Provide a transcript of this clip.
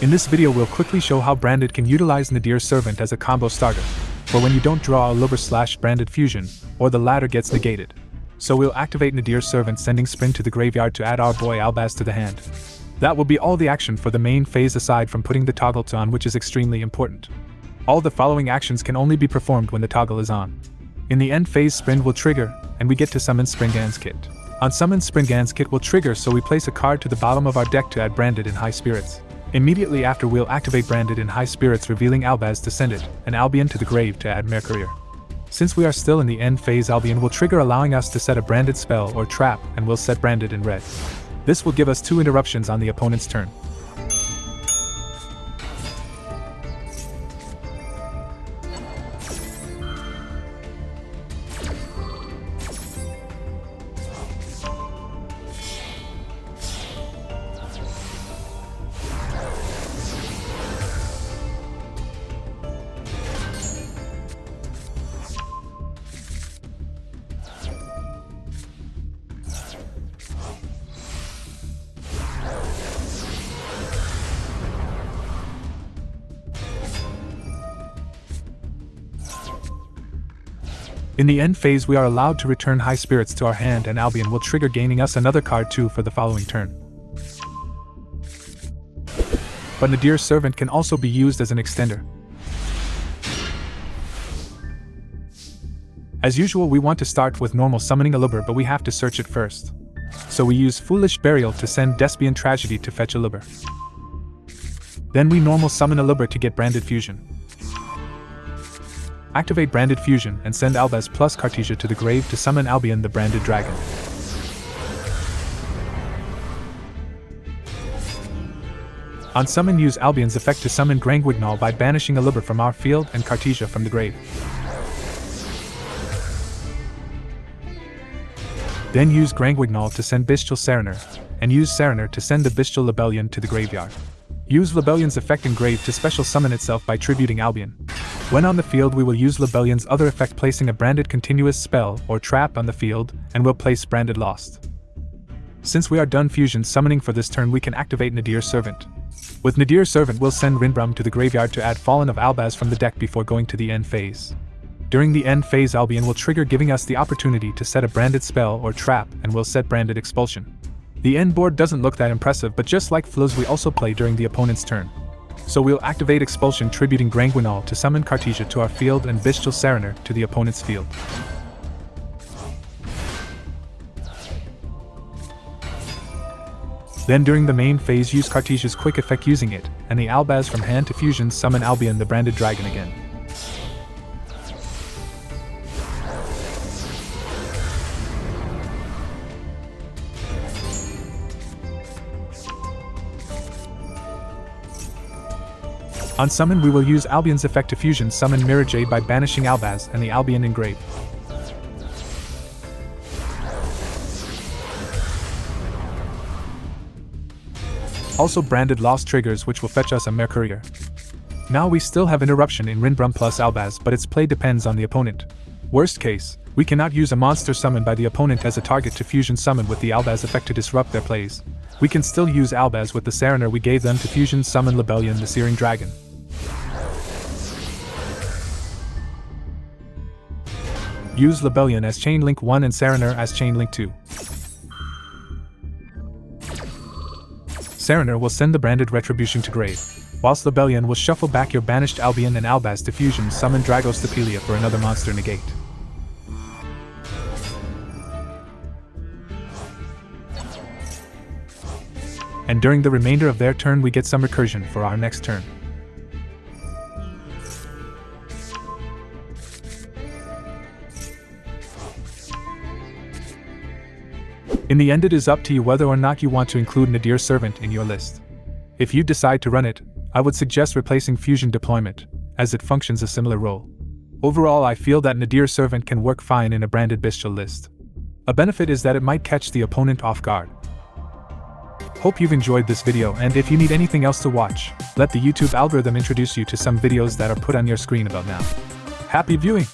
In this video we'll quickly show how Branded can utilize Nadir Servant as a combo starter, for when you don't draw a Lubber/Branded fusion, or the latter gets negated. So we'll activate Nadir Servant, sending Sprint to the graveyard to add our boy Albaz to the hand. That will be all the action for the main phase aside from putting the toggle to on, which is extremely important. All the following actions can only be performed when the toggle is on. In the end phase, Sprint will trigger, and we get to summon Springans Kit. On summon, Springans Kit will trigger, so we place a card to the bottom of our deck to add Branded in High Spirits. Immediately after, we'll activate Branded in High Spirits, revealing Albaz to send it, and Albion to the grave to add Mercourier. Since we are still in the end phase, Albion will trigger, allowing us to set a Branded spell or trap, and we'll set Branded in red. This will give us 2 interruptions on the opponent's turn. In the end phase, we are allowed to return High Spirits to our hand, and Albion will trigger, gaining us another card too for the following turn. But Nadir Servant can also be used as an extender. As usual, we want to start with normal summoning a Lubber, but we have to search it first. So we use Foolish Burial to send Despian Tragedy to fetch a Lubber. Then we normal summon a Lubber to get Branded Fusion. Activate Branded Fusion and send Albaz plus Cartesia to the grave to summon Albion the Branded Dragon. On summon, use Albion's effect to summon Grangwignall by banishing a Lubber from our field and Cartesia from the grave. Then use Grangwignall to send Bestial Serener, and use Serener to send the Bestial Libellion to the graveyard. Use Libellion's effect in grave to special summon itself by tributing Albion. When on the field, we will use Libellion's other effect, placing a Branded continuous spell or trap on the field, and will place Branded Lost. Since we are done fusion summoning for this turn, we can activate Nadir Servant. With Nadir Servant, we'll send Rinbrum to the graveyard to add Fallen of Albaz from the deck before going to the end phase. During the end phase, Albion will trigger, giving us the opportunity to set a Branded spell or trap, and we'll set Branded Expulsion. The end board doesn't look that impressive, but just like flows, we also play during the opponent's turn. So we'll activate Expulsion, tributing Grangwignall to summon Cartesia to our field and Bestial Serener to the opponent's field. Then during the main phase, use Cartesia's quick effect, using it, and the Albaz from hand to fusion summon Albion the Branded Dragon again. On summon, we will use Albion's effect to fusion summon Mirajade by banishing Albaz and the Albion in grave. Also, Branded Lost triggers, which will fetch us a Mercourier. Now we still have interruption in Rinbrum plus Albaz, but its play depends on the opponent. Worst case, we cannot use a monster summoned by the opponent as a target to fusion summon with the Albaz effect to disrupt their plays. We can still use Albaz with the Serener we gave them to fusion summon Libellion the Searing Dragon. Use Libellion as Chain Link 1 and Serener as Chain Link 2. Serener will send the Branded Retribution to grave, whilst Libellion will shuffle back your banished Albion and Albaz to fusion summon Dragostapelia for another monster negate. And during the remainder of their turn, we get some recursion for our next turn. In the end, it is up to you whether or not you want to include Nadir Servant in your list. If you decide to run it, I would suggest replacing Fusion Deployment, as it functions a similar role. Overall, I feel that Nadir Servant can work fine in a Branded Bystial list. A benefit is that it might catch the opponent off guard. Hope you've enjoyed this video, and if you need anything else to watch, let the YouTube algorithm introduce you to some videos that are put on your screen about now. Happy viewing!